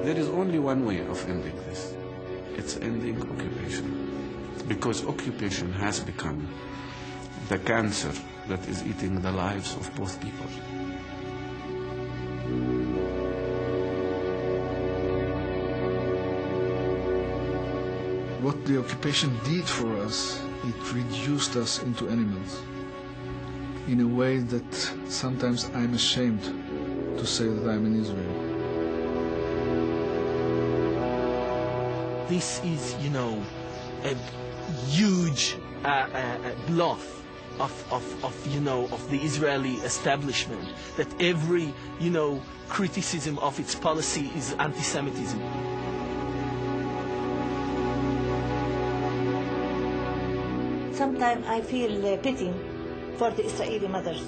There is only one way of ending this. It's ending occupation. Because occupation has become the cancer that is eating the lives of both people. What the occupation did for us, it reduced us into animals in a way that sometimes I'm ashamed to say that I'm in Israel. This is, you know, a huge bluff of the Israeli establishment, that every, you know, criticism of its policy is anti-Semitism. Sometimes I feel pity for the Israeli mothers,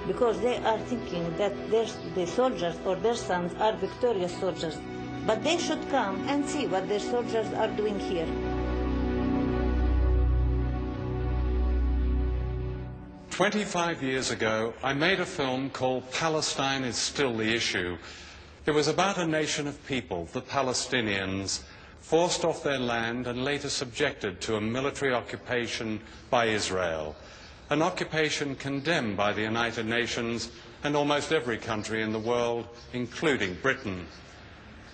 because they are thinking that the soldiers or their sons are victorious soldiers. But they should come and see what their soldiers are doing here. 25 years ago, I made a film called Palestine is Still the Issue. It was about a nation of people, the Palestinians, forced off their land and later subjected to a military occupation by Israel. An occupation condemned by the United Nations and almost every country in the world, including Britain.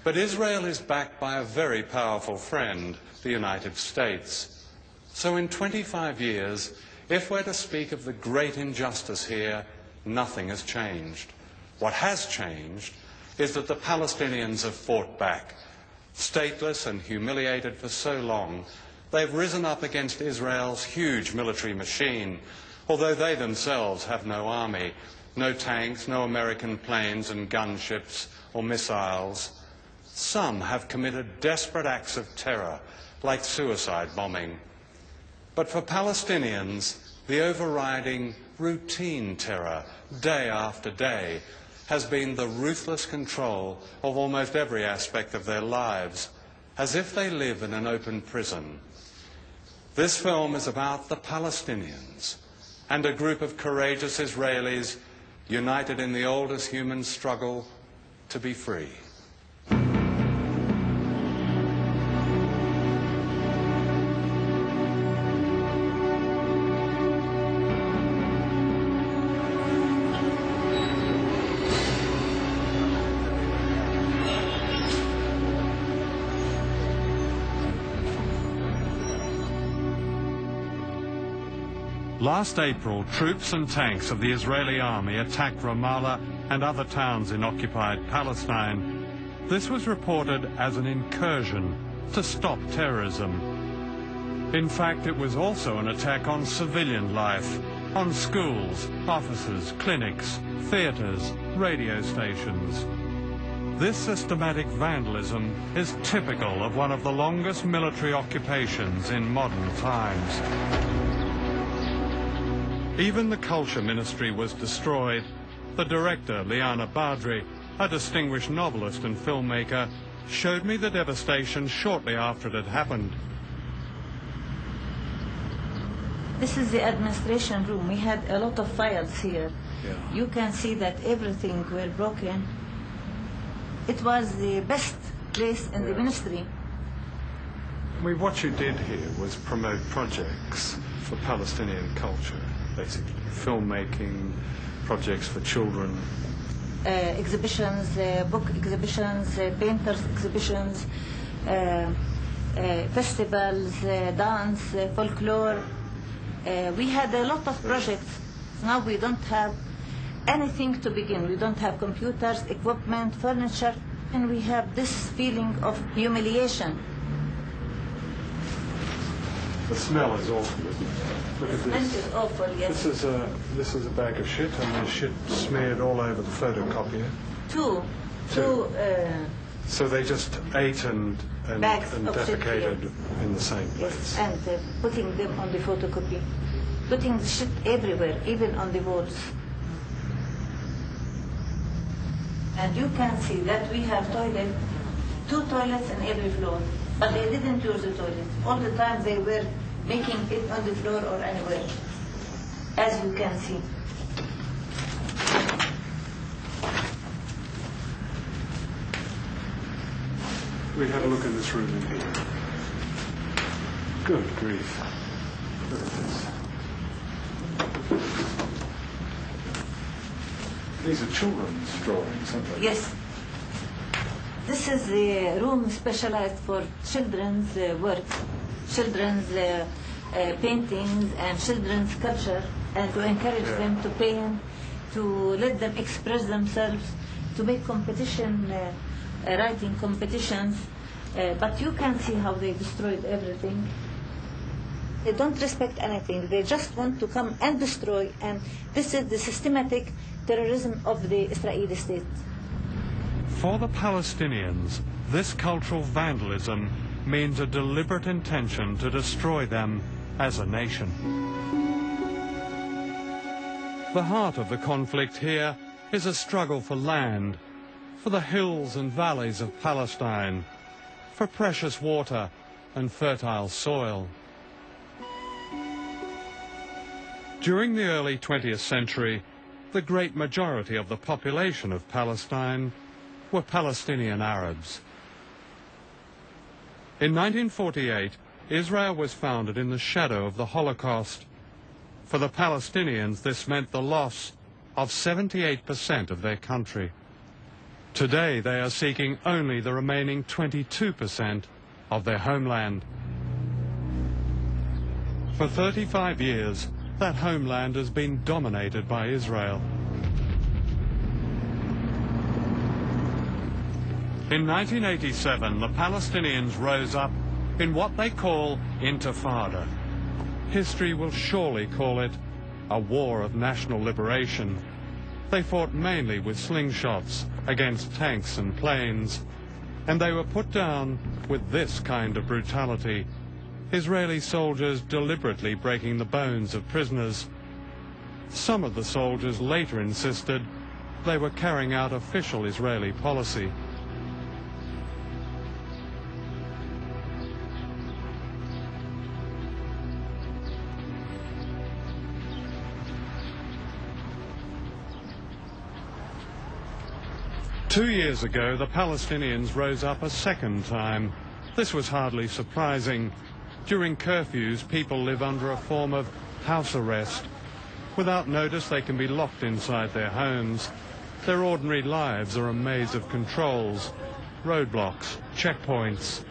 But Israel is backed by a very powerful friend, the United States. So in 25 years, if we're to speak of the great injustice here, nothing has changed. What has changed is that the Palestinians have fought back. Stateless and humiliated for so long, they've risen up against Israel's huge military machine, although they themselves have no army, no tanks, no American planes and gunships or missiles. Some have committed desperate acts of terror, like suicide bombing. But for Palestinians, the overriding routine terror, day after day, has been the ruthless control of almost every aspect of their lives, as if they live in an open prison. This film is about the Palestinians and a group of courageous Israelis united in the oldest human struggle to be free. Last April, troops and tanks of the Israeli army attacked Ramallah and other towns in occupied Palestine. This was reported as an incursion to stop terrorism. In fact, it was also an attack on civilian life, on schools, offices, clinics, theaters, radio stations. This systematic vandalism is typical of one of the longest military occupations in modern times. Even the Culture Ministry was destroyed. The director, Liana Badri, a distinguished novelist and filmmaker, showed me the devastation shortly after it had happened. This is the administration room. We had a lot of files here. Yeah. You can see that everything were broken. It was the best place in the ministry. I mean, what you did here was promote projects for Palestinian culture, basically. Filmmaking, projects for children. Exhibitions, book exhibitions, painters exhibitions, festivals, dance, folklore. We had a lot of projects. Now we don't have anything to begin. We don't have computers, equipment, furniture, and we have this feeling of humiliation. The smell is awful, isn't it? Look at this. This is awful, yes. This is a bag of shit, and there's shit smeared all over the photocopier. Two. So they just ate and Bags of shit, defecated yes. in the same place. Yes, and putting them on the photocopy. Putting the shit everywhere, even on the walls. And you can see that we have two toilets in every floor. But they didn't use the toilets. All the time they were making it on the floor or anywhere, as you can see. we have a look in this room in here? Good grief. Look at this. These are children's drawings, aren't they? Yes. This is a room specialized for children's work, children's paintings and children's sculpture, and to encourage them to paint, to let them express themselves, to make competition, writing competitions. But you can see how they destroyed everything. They don't respect anything. They just want to come and destroy, and this is the systematic terrorism of the Israeli state. For the Palestinians, this cultural vandalism means a deliberate intention to destroy them as a nation. The heart of the conflict here is a struggle for land, for the hills and valleys of Palestine, for precious water and fertile soil. During the early 20th century, the great majority of the population of Palestine were Palestinian Arabs. In 1948, Israel was founded in the shadow of the Holocaust. For the Palestinians, this meant the loss of 78% of their country. Today, they are seeking only the remaining 22% of their homeland. For 35 years, that homeland has been dominated by Israel. In 1987, the Palestinians rose up in what they call Intifada. History will surely call it a war of national liberation. They fought mainly with slingshots against tanks and planes, and they were put down with this kind of brutality. Israeli soldiers deliberately breaking the bones of prisoners. Some of the soldiers later insisted they were carrying out official Israeli policy. Two years ago, the Palestinians rose up a second time. This was hardly surprising. During curfews, people live under a form of house arrest. Without notice, they can be locked inside their homes. Their ordinary lives are a maze of controls, roadblocks, checkpoints.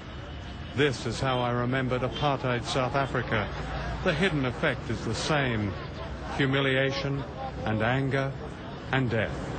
This is how I remembered apartheid South Africa. The hidden effect is the same: humiliation and anger and death.